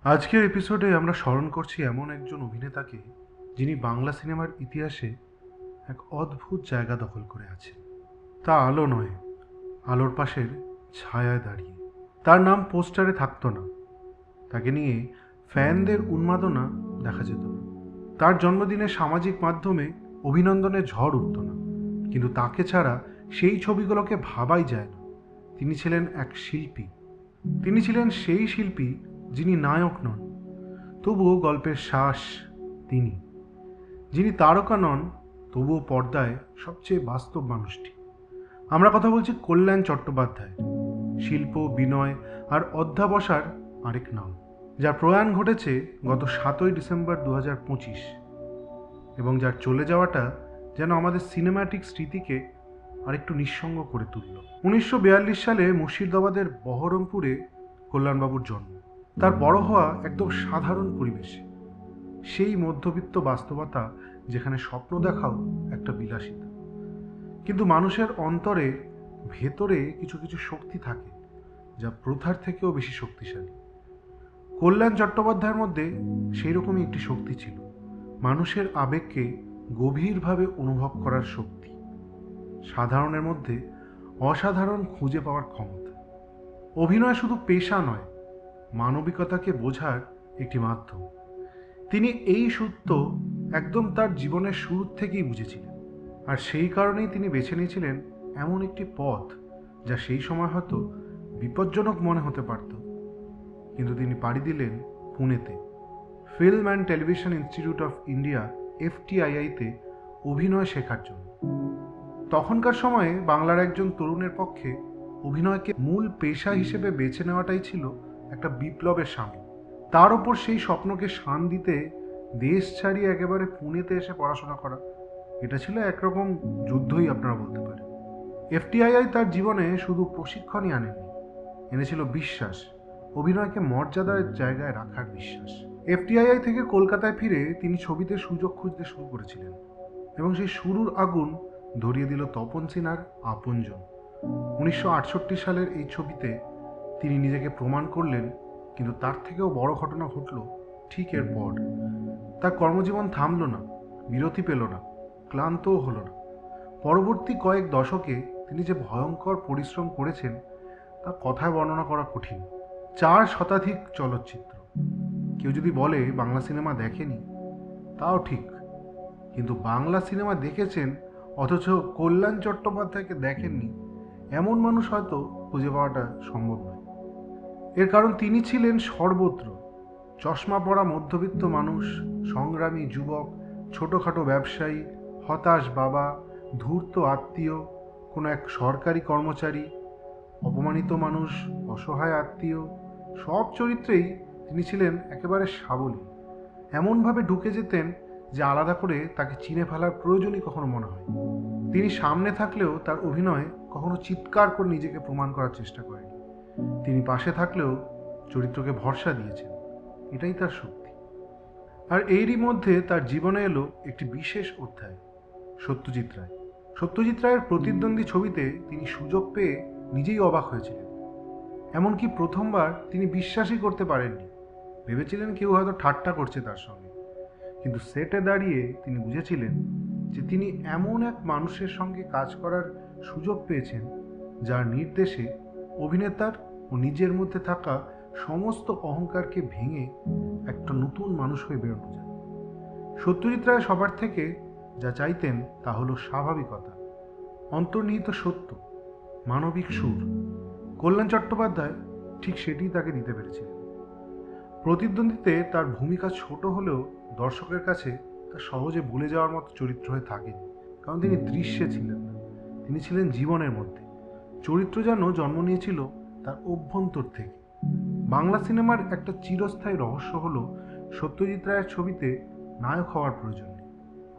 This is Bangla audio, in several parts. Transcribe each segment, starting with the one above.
আজকের এপিসোডে আমরা স্মরণ করছি এমন একজন অভিনেতাকে যিনি বাংলা সিনেমার ইতিহাসে এক অদ্ভুত জায়গা দখল করে আছেন। তা আলো নয়, আলোর পাশের ছায়ায় দাঁড়িয়ে। তার নাম পোস্টারে থাকতো না, তাকে নিয়ে ফ্যানদের উন্মাদনা দেখা যেত না, তার জন্মদিনে সামাজিক মাধ্যমে অভিনন্দনের ঝড় উঠত না, কিন্তু তাকে ছাড়া সেই ছবিগুলোকে ভাবাই যায় না। তিনি ছিলেন এক শিল্পী, তিনি ছিলেন সেই শিল্পী যিনি নায়ক নন, তবুও গল্পের শ্বাস তিনি, যিনি তারকা নন তবুও পর্দায় সবচেয়ে বাস্তব মানুষটি। আমরা কথা বলছি কল্যাণ চট্টোপাধ্যায়, শিল্প, বিনয় আর অধ্যাবসার আরেক নাম, যার প্রয়াণ ঘটেছে গত 7ই ডিসেম্বর 2025, এবং যার চলে যাওয়াটা যেন আমাদের সিনেম্যাটিক স্মৃতিকে আরেকটু নিঃসঙ্গ করে তুলল। 1942 সালে মুর্শিদাবাদের বহরমপুরে কল্যাণবাবুর জন্ম। তার বড় হওয়া একদম সাধারণ পরিবেশে, সেই মধ্যবিত্ত বাস্তবতা যেখানে স্বপ্ন দেখাও একটা বিলাসিতা, কিন্তু মানুষের অন্তরে ভেতরে কিছু কিছু শক্তি থাকে যা প্রথার থেকেও বেশি শক্তিশালী। কল্যাণ চট্টোপাধ্যায়ের মধ্যে সেই রকমই একটি শক্তি ছিল, মানুষের আবেগকে গভীরভাবে অনুভব করার শক্তি, সাধারণের মধ্যে অসাধারণ খুঁজে পাওয়ার ক্ষমতা। অভিনয় শুধু পেশা নয়, মানবিকতাকে বোঝার একটি মাধ্যম। তিনি এই সত্য একদম তার জীবনের শুরু থেকেই বুঝেছিলেন, আর সেই কারণেই তিনি বেছে নিয়েছিলেন এমন একটি পথ যা সেই সময় হয়তো বিপজ্জনক মনে হতে পারত, কিন্তু তিনি পাড়ি দিলেন পুনেতে, film and television institute of India FTII-তে অভিনয় শেখার জন্য। তখনকার সময়ে বাংলার একজন তরুণের পক্ষে অভিনয়কে মূল পেশা হিসেবে বেছে নেওয়াটাই ছিল একটা বিপ্লবের সামিল। তার ওপর সেই স্বপ্নকে শান দিতে দেশ ছাড়িয়ে একেবারে পুনেতে এসে পড়াশোনা করা, এটা ছিল একরকম যুদ্ধই আপনারা বলতে পারেন। FTII তার জীবনে শুধু প্রশিক্ষণই আনেনি, এনেছিল বিশ্বাস, অভিনয়কে মর্যাদার জায়গায় রাখার বিশ্বাস। FTII থেকে কলকাতায় ফিরে তিনি ছবিতে সুযোগ খুঁজতে শুরু করেছিলেন, এবং সেই শুরুর আগুন ধরিয়ে দিল তপন সিনহার আপনজন। 1968 সালের এই ছবিতে তিনি নিজেকে প্রমাণ করলেন, কিন্তু তার থেকেও বড় ঘটনা ঘটল ঠিক এরপর। তার কর্মজীবন থামল না, বিরতি পেল না, ক্লান্তও হলো না। পরবর্তী কয়েক দশকে তিনি যে ভয়ঙ্কর পরিশ্রম করেছেন তা কথায় বর্ণনা করা কঠিন। 4 শতাধিক চলচ্চিত্র। কেউ যদি বলে বাংলা সিনেমা দেখেনি, তাও ঠিক, কিন্তু বাংলা সিনেমা দেখেছেন অথচ কল্যাণ চট্টোপাধ্যায়কে দেখেননি এমন মানুষ হয়তো খুঁজে পাওয়াটা সম্ভব নয়। এর কারণ তিনি ছিলেন সর্বত্র। চশমা পরা মধ্যবিত্ত মানুষ, সংগ্রামী যুবক, ছোটোখাটো ব্যবসায়ী, হতাশ বাবা, ধূর্ত আত্মীয়, কোনো এক সরকারি কর্মচারী, অপমানিত মানুষ, অসহায় আত্মীয়, সব চরিত্রেই তিনি ছিলেন একেবারে সাবলীল। এমনভাবে ঢুকে যেতেন যে আলাদা করে তাকে চিনে ফেলার প্রয়োজনই কখনো মনে হয়। তিনি সামনে থাকলেও তার অভিনয় কখনো চিৎকার করে নিজেকে প্রমাণ করার চেষ্টা করেনি। তিনি পাশে থাকলেও চরিত্রকে ভরসা দিয়েছেন, এটাই তার শক্তি। আর এরই মধ্যে তার জীবনে এলো একটি বিশেষ অধ্যায়, সত্যজিৎ রায়। সত্যজিৎ রায়ের প্রতিদ্বন্দ্বী ছবিতে তিনি সুযোগ পেয়ে নিজেই অবাক হয়েছিলেন। এমনকি প্রথমবার তিনি বিশ্বাসই করতে পারেননি, ভেবেছিলেন কেউ হয়তো ঠাট্টা করছে তার সঙ্গে। কিন্তু সেটে দাঁড়িয়ে তিনি বুঝেছিলেন যে তিনি এমন এক মানুষের সঙ্গে কাজ করার সুযোগ পেয়েছেন যার নির্দেশে অভিনেতার ও নিজের মধ্যে থাকা সমস্ত অহংকারকে ভেঙে একটা নতুন মানুষ হয়ে বেরোনো যায়। সত্যজিৎ রায় সবার থেকে যা চাইতেন তা হলো স্বাভাবিকতা, অন্তর্নিহিত সত্য, মানবিক সুর। কল্যাণ চট্টোপাধ্যায় ঠিক সেটিই তাকে দিতে পেরেছিলেন। প্রতিদ্বন্দ্বিতে তার ভূমিকা ছোট হলেও দর্শকের কাছে তা সহজে ভুলে যাওয়ার মতো চরিত্র হয়ে থাকেনি, কারণ তিনি দৃশ্যে ছিলেন না, তিনি ছিলেন জীবনের মধ্যে। চরিত্র যেন জন্ম নিয়েছিল তার অভ্যন্তর থেকে। বাংলা সিনেমার একটা চিরস্থায়ী রহস্য হলো সত্যজিৎ রায়ের ছবিতে নায়ক হওয়ার প্রয়োজন নেই।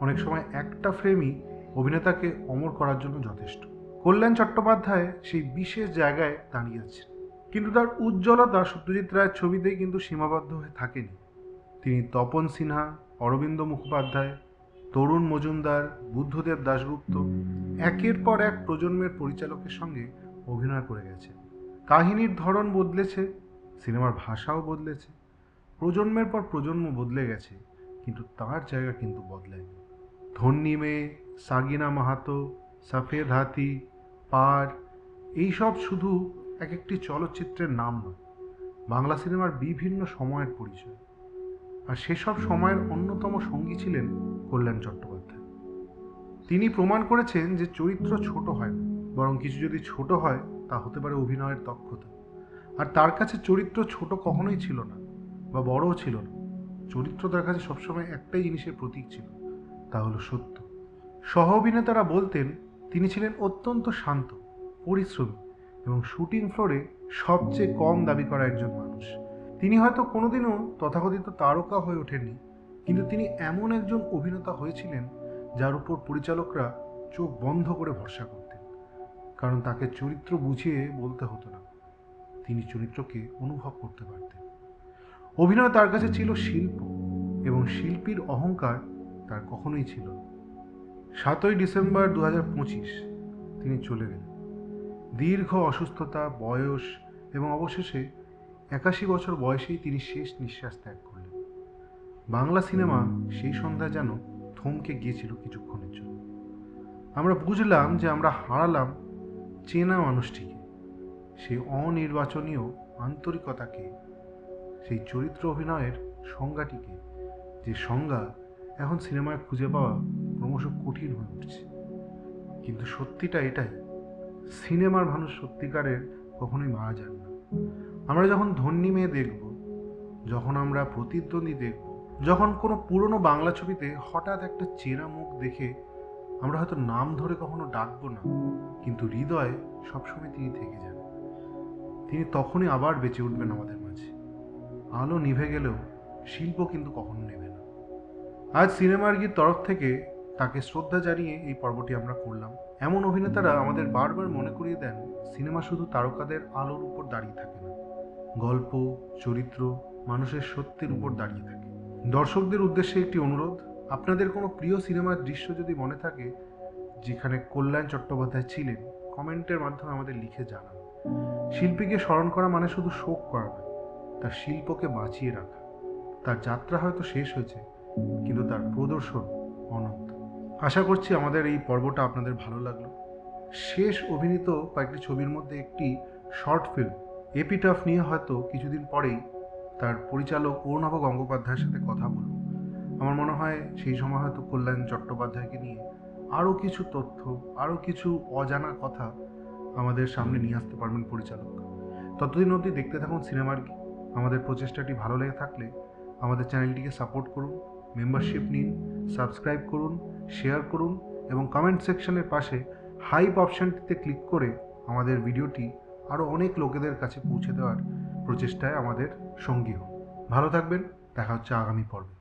অনেক সময় একটা ফ্রেমই অভিনেতাকে অমর করার জন্য যথেষ্ট। কল্যাণ চট্টোপাধ্যায় সেই বিশেষ জায়গায় দাঁড়িয়ে আছেন, কিন্তু তার উজ্জ্বলতা সত্যজিৎ রায়ের ছবিতেই কিন্তু সীমাবদ্ধ হয়ে থাকেনি। তিনি তপন সিনহা, অরবিন্দ মুখোপাধ্যায়, তরুণ মজুমদার, বুদ্ধদেব দাশগুপ্ত, একের পর এক প্রজন্মের পরিচালকের সঙ্গে অভিনয় করে গেছেন। কাহিনীর ধরন বদলেছে, সিনেমার ভাষাও বদলেছে, প্রজন্মের পর প্রজন্ম বদলে গেছে, কিন্তু তার জায়গা কিন্তু বদলায়নি। ধন্যী মেয়ে, সাগিনা মাহাতো, সফেদ হাতি, পার, এইসব শুধু এক একটি চলচ্চিত্রের নাম নয়, বাংলা সিনেমার বিভিন্ন সময়ের পরিচয়। আর সেসব সময়ের অন্যতম সঙ্গী ছিলেন কল্যাণ চট্টোপাধ্যায়। তিনি প্রমাণ করেছেন যে চরিত্র ছোট হয় না, বরং কিছু যদি ছোট হয় তা হতে পারে অভিনয়ের দক্ষতা। আর তার কাছে চরিত্র ছোট কখনোই ছিল না, বা বড়ও ছিল না। চরিত্র তার কাছে সবসময় একটাই জিনিসের প্রতীক ছিল, তা হলো সত্য। সহ অভিনেতারা বলতেন তিনি ছিলেন অত্যন্ত শান্ত, পরিশ্রমী এবং শুটিং ফ্লোরে সবচেয়ে কম দাবি করা একজন মানুষ। তিনি হয়তো কোনোদিনও তথাকথিত তারকা হয়ে ওঠেননি, কিন্তু তিনি এমন একজন অভিনেতা হয়েছিলেন যার উপর পরিচালকরা চোখ বন্ধ করে ভরসা করতেন, কারণ তাকে চরিত্র বুঝিয়ে বলতে হতো না, তিনি চরিত্রকে অনুভব করতে পারতেন। অভিনয় তার কাছে ছিল শিল্প, এবং শিল্পীর অহংকার তার কখনোই ছিল না। 7ই ডিসেম্বর 2025 তিনি চলে গেলেন। দীর্ঘ অসুস্থতা, বয়স এবং অবশেষে 81 বছর বয়সেই তিনি শেষ নিঃশ্বাস ত্যাগ করলেন। বাংলা সিনেমা সেই সন্ধ্যায় যেন থমকে গিয়েছিল কিছুক্ষণের জন্য। আমরা বুঝলাম যে আমরা হারালাম চেনা মানুষটিকে, সেই অনির্বাচনীয় আন্তরিকতাকে, সেই চরিত্র অভিনয়ের সংজ্ঞাটিকে, যে সংজ্ঞা এখন সিনেমায় খুঁজে পাওয়া ক্রমশ কঠিন হয়ে উঠছে। কিন্তু সত্যিটা এটাই, সিনেমার মানুষ সত্যিকারের কখনোই মারা যান না। আমরা যখন ধন্যী মেয়ে দেখব, যখন আমরা প্রতিদ্বন্দ্বী দেখব, যখন কোনো পুরনো বাংলা ছবিতে হঠাৎ একটা চেনা মুখ দেখে আমরা হয়তো নাম ধরে কখনো ডাকবো না, কিন্তু হৃদয়ে সবসময় তিনি থেকে যান। তিনি তখনই আবার বেঁচে উঠবেন আমাদের মাঝে। আলো নিভে গেলেও শিল্প কিন্তু কখনো নেবে না। আজ সিনেমার গীত তরফ থেকে তাকে শ্রদ্ধা জানিয়ে এই পর্বটি আমরা করলাম। এমন অভিনেতারা আমাদের বারবার মনে করিয়ে দেন সিনেমা শুধু তারকাদের আলোর উপর দাঁড়িয়ে থাকে না, গল্প, চরিত্র, মানুষের সত্যের উপর দাঁড়িয়ে থাকে। দর্শকদের উদ্দেশ্যে একটি অনুরোধ, আপনাদের কোনো প্রিয় সিনেমার দৃশ্য যদি মনে থাকে যেখানে কল্যাণ চট্টোপাধ্যায় ছিলেন, কমেন্টের মাধ্যমে আমাদের লিখে জানান। শিল্পীকে স্মরণ করা মানে শুধু শোক করা নয়, তার শিল্পকে বাঁচিয়ে রাখা। তার যাত্রা হয়তো শেষ হয়েছে, কিন্তু তার প্রদর্শন অনন্ত। আশা করছি আমাদের এই পর্বটা আপনাদের ভালো লাগলো। শেষ অভিনীত কয়েকটি ছবির মধ্যে একটি শর্ট ফিল্ম এপিটাফ নিয়ে হয়তো কিছুদিন পরেই তার পরিচালক অর্ণব গঙ্গোপাধ্যায়ের সাথে কথা বলব। আমার মনে হয় সেই সময় হয়তো কল্যাণ চট্টোপাধ্যায়কে নিয়ে আরও কিছু তথ্য, আরও কিছু অজানা কথা আমাদের সামনে নিয়ে আসতে পারবেন পরিচালক। ততদিন অবধি দেখতে থাকুন সিনেমার কি। আমাদের প্রচেষ্টাটি ভালো লেগে থাকলে আমাদের চ্যানেলটিকে সাপোর্ট করুন, মেম্বারশিপ নিন, সাবস্ক্রাইব করুন, শেয়ার করুন এবং কমেন্ট সেকশনের পাশে হাইপ অপশানটিতে ক্লিক করে আমাদের ভিডিওটি আরও অনেক লোকেদের কাছে পৌঁছে দেওয়ার প্রচেষ্টায় আমাদের সঙ্গী হন। ভালো থাকবেন, দেখা হচ্ছে আগামী পর্বে।